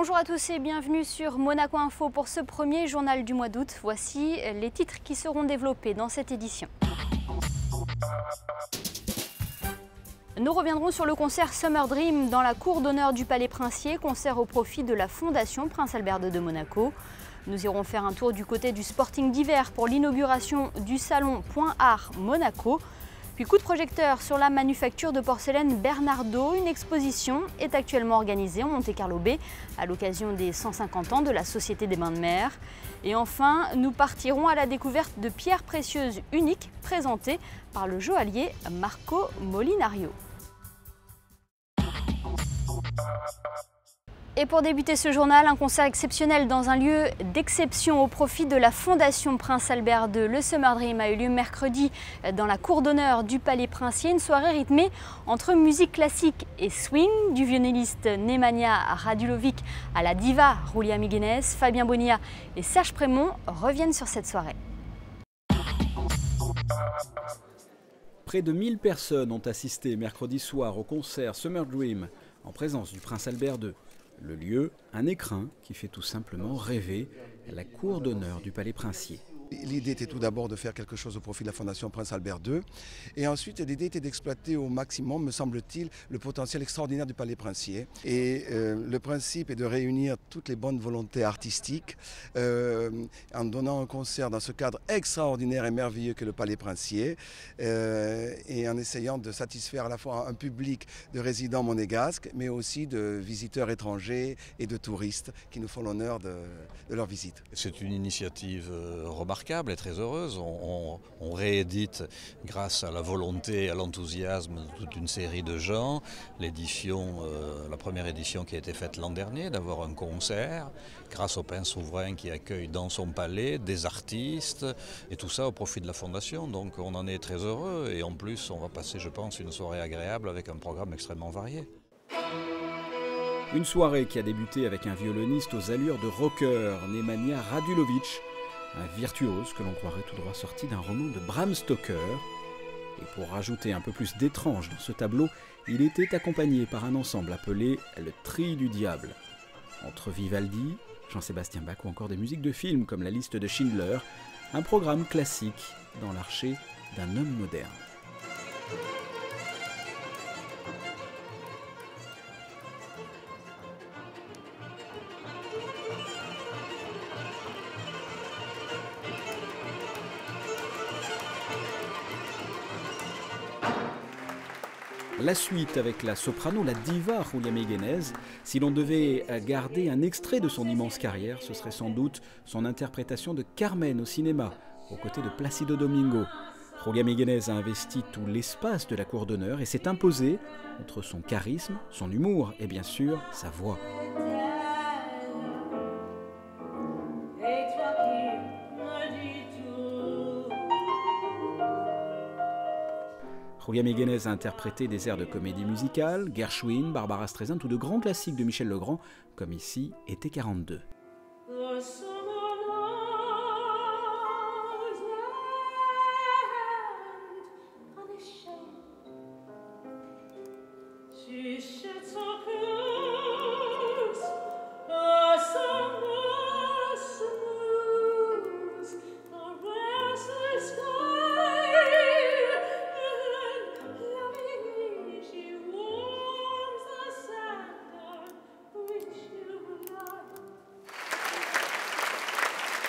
Bonjour à tous et bienvenue sur Monaco Info pour ce premier journal du mois d'août. Voici les titres qui seront développés dans cette édition. Nous reviendrons sur le concert Summer Dream dans la cour d'honneur du Palais Princier, concert au profit de la Fondation Prince Albert II de Monaco. Nous irons faire un tour du côté du Sporting d'hiver pour l'inauguration du salon Point Art Monaco. Puis coup de projecteur sur la manufacture de porcelaine Bernardaud. Une exposition est actuellement organisée en Monte-Carlo Bay à l'occasion des 150 ans de la Société des Bains de Mer. Et enfin, nous partirons à la découverte de pierres précieuses uniques présentées par le joaillier Marco Molinario. Et pour débuter ce journal, un concert exceptionnel dans un lieu d'exception au profit de la Fondation Prince Albert II. Le Summer Dream a eu lieu mercredi dans la cour d'honneur du Palais Princier. Une soirée rythmée entre musique classique et swing, du violoniste Nemanja Radulovic à la diva Julia Miguenes. Fabien Bonilla et Serge Prémont reviennent sur cette soirée. Près de 1000 personnes ont assisté mercredi soir au concert Summer Dream en présence du Prince Albert II. Le lieu, un écrin qui fait tout simplement rêver, la cour d'honneur du Palais Princier. L'idée était tout d'abord de faire quelque chose au profit de la Fondation Prince Albert II. Et ensuite, l'idée était d'exploiter au maximum, me semble-t-il, le potentiel extraordinaire du Palais Princier. Et le principe est de réunir toutes les bonnes volontés artistiques en donnant un concert dans ce cadre extraordinaire et merveilleux que le Palais Princier et en essayant de satisfaire à la fois un public de résidents monégasques, mais aussi de visiteurs étrangers et de touristes qui nous font l'honneur de leur visite. C'est une initiative remarquable et très heureuse. On réédite grâce à la volonté et à l'enthousiasme de toute une série de gens l'édition, la première édition qui a été faite l'an dernier, d'avoir un concert grâce au Prince souverain qui accueille dans son palais des artistes et tout ça au profit de la Fondation. Donc on en est très heureux et en plus on va passer, je pense, une soirée agréable avec un programme extrêmement varié. Une soirée qui a débuté avec un violoniste aux allures de rocker, Nemanja Radulovic, un virtuose que l'on croirait tout droit sorti d'un roman de Bram Stoker. Et pour rajouter un peu plus d'étrange dans ce tableau, il était accompagné par un ensemble appelé le Tri du Diable. Entre Vivaldi, Jean-Sébastien Bach ou encore des musiques de films comme la liste de Schindler, un programme classique dans l'archet d'un homme moderne. La suite avec la soprano, la diva Julia Miguenes. Si l'on devait garder un extrait de son immense carrière, ce serait sans doute son interprétation de Carmen au cinéma, aux côtés de Placido Domingo. Julia Miguenes a investi tout l'espace de la cour d'honneur et s'est imposée entre son charisme, son humour et bien sûr sa voix. Julia Miguenes a interprété des airs de comédie musicale, Gershwin, Barbara Streisand ou de grands classiques de Michel Legrand, comme ici Été 42.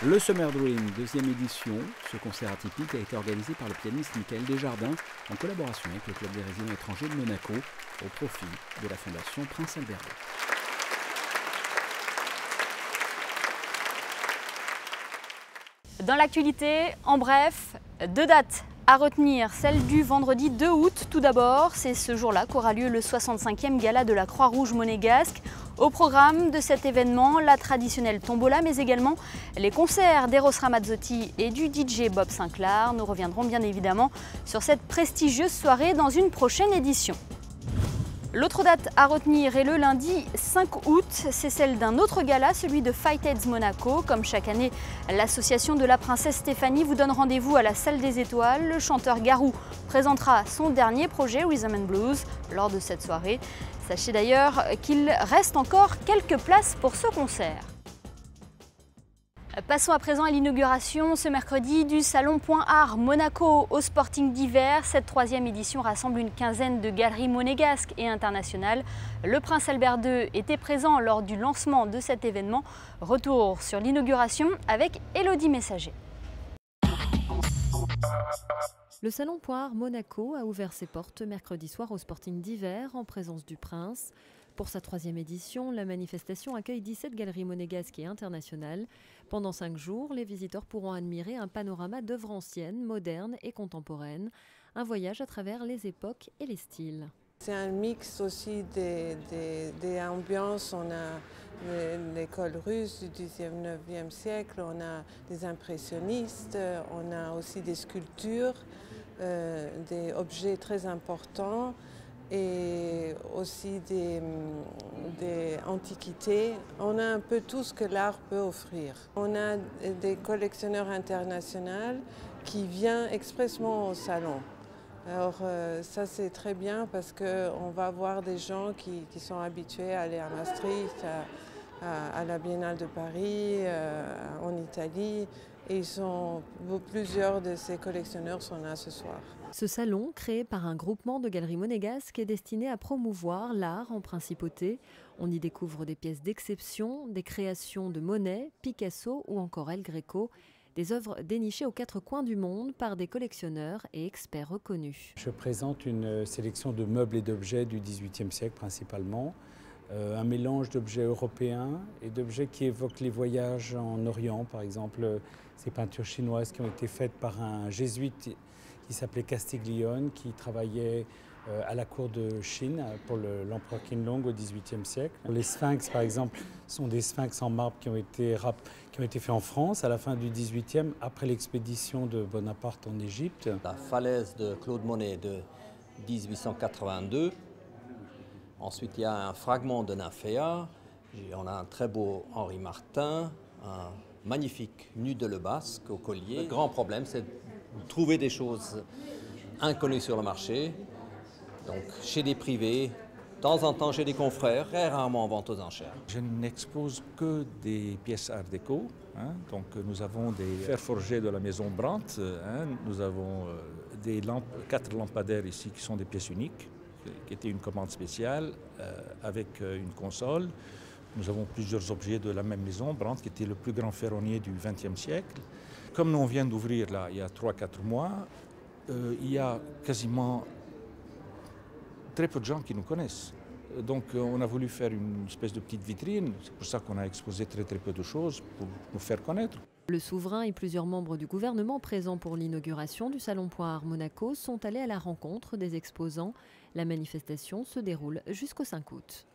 Le Summer Dream, deuxième édition. Ce concert atypique a été organisé par le pianiste Michael Desjardins en collaboration avec le Club des résidents étrangers de Monaco au profit de la Fondation Prince Albert II. Dans l'actualité, en bref, deux dates à retenir. Celle du vendredi 2 août tout d'abord, c'est ce jour-là qu'aura lieu le 65e gala de la Croix-Rouge monégasque. Au programme de cet événement, la traditionnelle tombola, mais également les concerts d'Eros Ramazzotti et du DJ Bob Sinclair. Nous reviendrons bien évidemment sur cette prestigieuse soirée dans une prochaine édition. L'autre date à retenir est le lundi 5 août, c'est celle d'un autre gala, celui de Fight Heads Monaco. Comme chaque année, l'association de la princesse Stéphanie vous donne rendez-vous à la Salle des Étoiles. Le chanteur Garou présentera son dernier projet Rhythm and Blues lors de cette soirée. Sachez d'ailleurs qu'il reste encore quelques places pour ce concert. Passons à présent à l'inauguration ce mercredi du Salon Point Art Monaco au Sporting d'hiver. Cette troisième édition rassemble une quinzaine de galeries monégasques et internationales. Le Prince Albert II était présent lors du lancement de cet événement. Retour sur l'inauguration avec Élodie Messager. Le Salon Point Art Monaco a ouvert ses portes mercredi soir au Sporting d'hiver en présence du Prince. Pour sa troisième édition, la manifestation accueille 17 galeries monégasques et internationales. Pendant 5 jours, les visiteurs pourront admirer un panorama d'œuvres anciennes, modernes et contemporaines. Un voyage à travers les époques et les styles. C'est un mix aussi des ambiances. On a l'école russe du 19e siècle, on a des impressionnistes, on a aussi des sculptures, des objets très importants et aussi des antiquités. On a un peu tout ce que l'art peut offrir. On a des collectionneurs internationaux qui viennent expressément au salon. Alors ça c'est très bien parce qu'on va voir des gens qui sont habitués à aller à Maastricht, à la Biennale de Paris, en Italie. Et plusieurs de ces collectionneurs sont là ce soir. Ce salon, créé par un groupement de galeries monégasques, est destiné à promouvoir l'art en principauté. On y découvre des pièces d'exception, des créations de Monet, Picasso ou encore El Greco, des œuvres dénichées aux 4 coins du monde par des collectionneurs et experts reconnus. Je présente une sélection de meubles et d'objets du XVIIIe siècle principalement. Un mélange d'objets européens et d'objets qui évoquent les voyages en Orient, par exemple ces peintures chinoises qui ont été faites par un jésuite qui s'appelait Castiglione, qui travaillait à la cour de Chine pour l'empereur Qianlong au XVIIIe siècle. Les sphinx, par exemple, sont des sphinx en marbre qui ont été faits en France à la fin du XVIIIe, après l'expédition de Bonaparte en Égypte. La falaise de Claude Monet de 1882. Ensuite, il y a un fragment de Nymphéa. On a un très beau Henri Martin, un magnifique nu de Le Basque au collier. Le grand problème, c'est de trouver des choses inconnues sur le marché. Donc, chez des privés, de temps en temps chez des confrères, très rarement en vente aux enchères. Je n'expose que des pièces art déco. Donc, nous avons des fers forgés de la maison Brandt. Nous avons 4 lampadaires ici qui sont des pièces uniques, qui était une commande spéciale avec une console. Nous avons plusieurs objets de la même maison, Brandt, qui était le plus grand ferronnier du XXe siècle. Comme nous on vient d'ouvrir là il y a 3-4 mois, il y a quasiment très peu de gens qui nous connaissent. Donc on a voulu faire une espèce de petite vitrine, c'est pour ça qu'on a exposé très peu de choses pour nous faire connaître. Le souverain et plusieurs membres du gouvernement présents pour l'inauguration du Salon Point Art Monaco sont allés à la rencontre des exposants. La manifestation se déroule jusqu'au 5 août.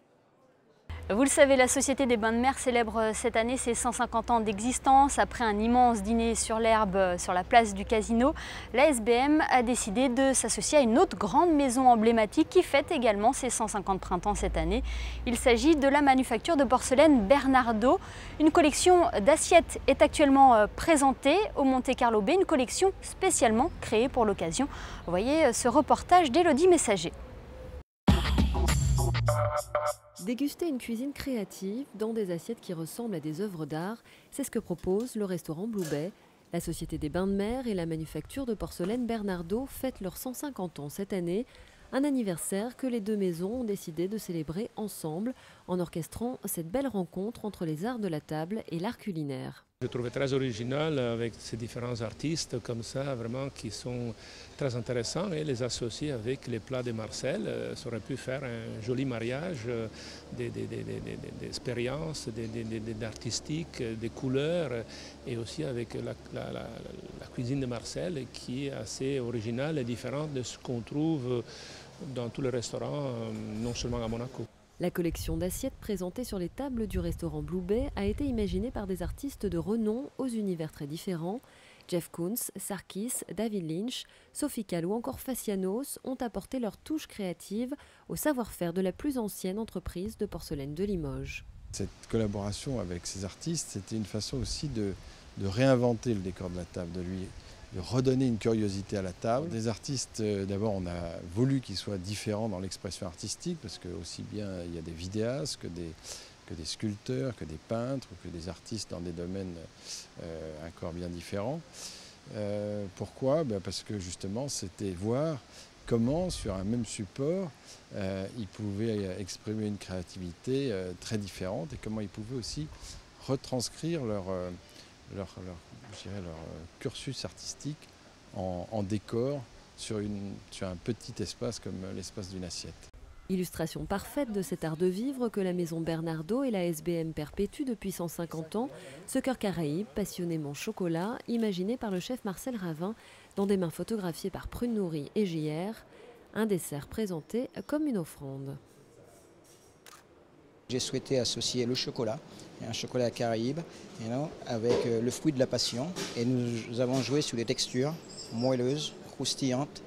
Vous le savez, la Société des Bains de Mer célèbre cette année ses 150 ans d'existence. Après un immense dîner sur l'herbe sur la place du Casino, la SBM a décidé de s'associer à une autre grande maison emblématique qui fête également ses 150 printemps cette année. Il s'agit de la manufacture de porcelaine Bernardo. Une collection d'assiettes est actuellement présentée au Monte Carlo Bay, une collection spécialement créée pour l'occasion. Voyez ce reportage d'Élodie Messager. Déguster une cuisine créative dans des assiettes qui ressemblent à des œuvres d'art, c'est ce que propose le restaurant Blue Bay. La Société des Bains de Mer et la manufacture de porcelaine Bernardo fêtent leurs 150 ans cette année, un anniversaire que les deux maisons ont décidé de célébrer ensemble en orchestrant cette belle rencontre entre les arts de la table et l'art culinaire. Je trouvais très original avec ces différents artistes comme ça, vraiment qui sont très intéressants et les associer avec les plats de Marcel. Ça aurait pu faire un joli mariage d'expériences, d'artistique, des couleurs et aussi avec la cuisine de Marcel qui est assez originale et différente de ce qu'on trouve dans tous les restaurants, non seulement à Monaco. La collection d'assiettes présentée sur les tables du restaurant Blue Bay a été imaginée par des artistes de renom aux univers très différents. Jeff Koons, Sarkis, David Lynch, Sophie Calle ou encore Facianos ont apporté leur touche créative au savoir-faire de la plus ancienne entreprise de porcelaine de Limoges. Cette collaboration avec ces artistes, c'était une façon aussi de réinventer le décor de la table, de redonner une curiosité à la table. Des artistes, d'abord on a voulu qu'ils soient différents dans l'expression artistique, parce que aussi bien il y a des vidéastes que des sculpteurs, que des peintres, ou que des artistes dans des domaines encore bien différents. Pourquoi ? Parce que justement c'était voir comment sur un même support ils pouvaient exprimer une créativité très différente et comment ils pouvaient aussi retranscrire leur cursus artistique en décor sur un petit espace comme l'espace d'une assiette. Illustration parfaite de cet art de vivre que la maison Bernardaud et la SBM perpétuent depuis 150 ans, ce cœur caraïbe, passionnément chocolat, imaginé par le chef Marcel Ravin dans des mains photographiées par Prune Nourri et JR, un dessert présenté comme une offrande. J'ai souhaité associer le chocolat, un chocolat caraïbe, avec le fruit de la passion. Et nous avons joué sur des textures moelleuses, croustillantes,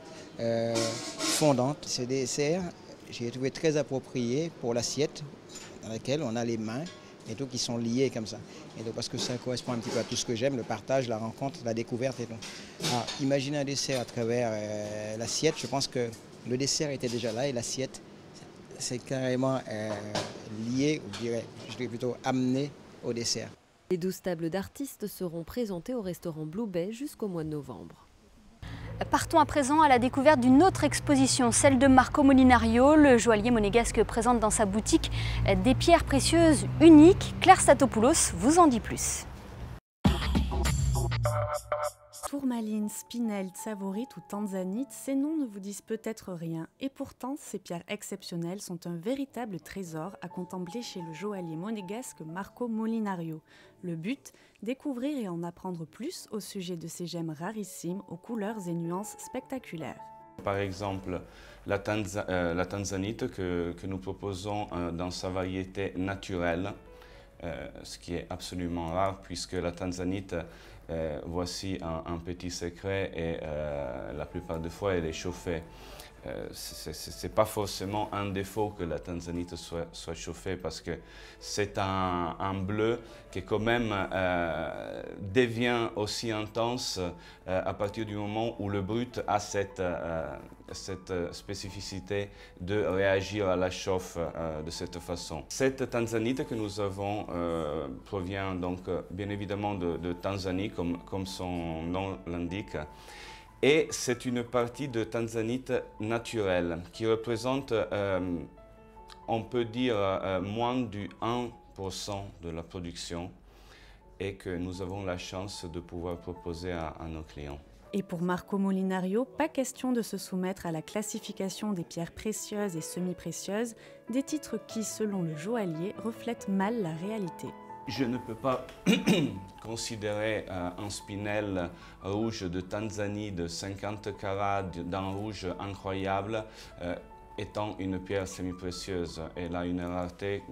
fondantes. Ces desserts, j'ai trouvé très approprié pour l'assiette dans laquelle on a les mains et tout qui sont liés comme ça. Et donc parce que ça correspond un petit peu à tout ce que j'aime, le partage, la rencontre, la découverte et tout. Alors, imaginez un dessert à travers l'assiette, je pense que le dessert était déjà là et l'assiette, c'est carrément lié, ou je dirais plutôt amené au dessert. Les 12 tables d'artistes seront présentées au restaurant Blue Bay jusqu'au mois de novembre. Partons à présent à la découverte d'une autre exposition, celle de Marco Molinario. Le joaillier monégasque présente dans sa boutique des pierres précieuses uniques. Claire Statopoulos vous en dit plus. Tourmaline, spinel, tsavorite ou tanzanite, ces noms ne vous disent peut-être rien. Et pourtant, ces pierres exceptionnelles sont un véritable trésor à contempler chez le joaillier monégasque Marco Molinario. Le but, découvrir et en apprendre plus au sujet de ces gemmes rarissimes aux couleurs et nuances spectaculaires. Par exemple, la tanzanite que nous proposons dans sa variété naturelle, ce qui est absolument rare puisque la tanzanite, voici un petit secret, et la plupart des fois elle est chauffée. Ce n'est pas forcément un défaut que la tanzanite soit chauffée, parce que c'est un bleu qui quand même devient aussi intense à partir du moment où le brut a cette spécificité de réagir à la chauffe de cette façon. Cette tanzanite que nous avons provient donc bien évidemment de Tanzanie, comme son nom l'indique. Et c'est une partie de tanzanite naturelle qui représente, on peut dire, moins du 1% de la production, et que nous avons la chance de pouvoir proposer à nos clients. Et pour Marco Molinario, pas question de se soumettre à la classification des pierres précieuses et semi-précieuses, des titres qui, selon le joaillier, reflètent mal la réalité. Je ne peux pas considérer un spinel rouge de Tanzanie de 50 carats d'un rouge incroyable étant une pierre semi-précieuse. Elle a une rareté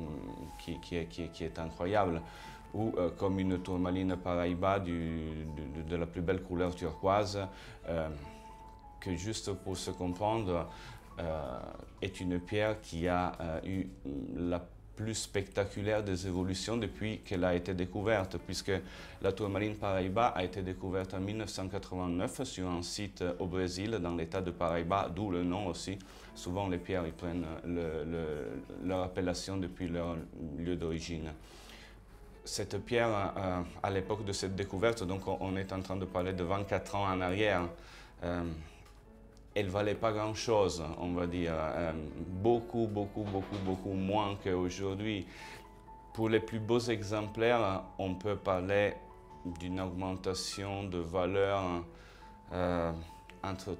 qui est incroyable. Ou comme une tourmaline Paraíba de la plus belle couleur turquoise, que juste pour se comprendre, est une pierre qui a eu la plus spectaculaire des évolutions depuis qu'elle a été découverte, puisque la tourmaline Paraíba a été découverte en 1989 sur un site au Brésil, dans l'état de Paraíba, d'où le nom aussi. Souvent les pierres ils prennent leur appellation depuis leur lieu d'origine. Cette pierre, à l'époque de cette découverte, donc on est en train de parler de 24 ans en arrière, elle ne valait pas grand-chose, on va dire, beaucoup moins qu'aujourd'hui. Pour les plus beaux exemplaires, on peut parler d'une augmentation de valeur entre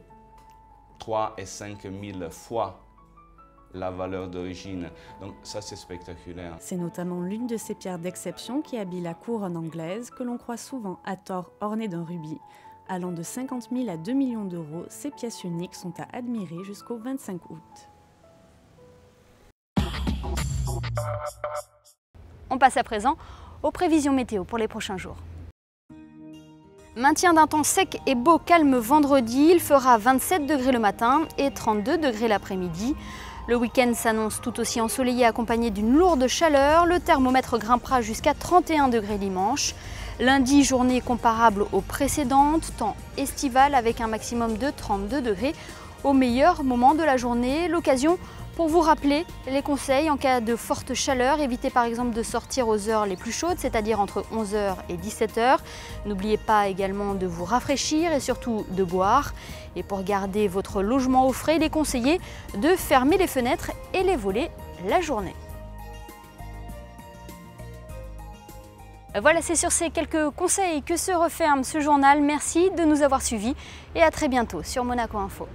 3 et 5 000 fois la valeur d'origine. Donc ça, c'est spectaculaire. C'est notamment l'une de ces pierres d'exception qui habille la couronne anglaise, que l'on croit souvent à tort ornée d'un rubis. Allant de 50 000 à 2 millions d'euros, ces pièces uniques sont à admirer jusqu'au 25 août. On passe à présent aux prévisions météo pour les prochains jours. Maintien d'un temps sec et beau calme vendredi, il fera 27 degrés le matin et 32 degrés l'après-midi. Le week-end s'annonce tout aussi ensoleillé accompagné d'une lourde chaleur. Le thermomètre grimpera jusqu'à 31 degrés dimanche. Lundi, journée comparable aux précédentes, temps estival avec un maximum de 32 degrés au meilleur moment de la journée. L'occasion pour vous rappeler les conseils en cas de forte chaleur. Évitez par exemple de sortir aux heures les plus chaudes, c'est-à-dire entre 11h et 17h. N'oubliez pas également de vous rafraîchir et surtout de boire. Et pour garder votre logement au frais, il est conseillé de fermer les fenêtres et les volets la journée. Voilà, c'est sur ces quelques conseils que se referme ce journal. Merci de nous avoir suivis et à très bientôt sur Monaco Info.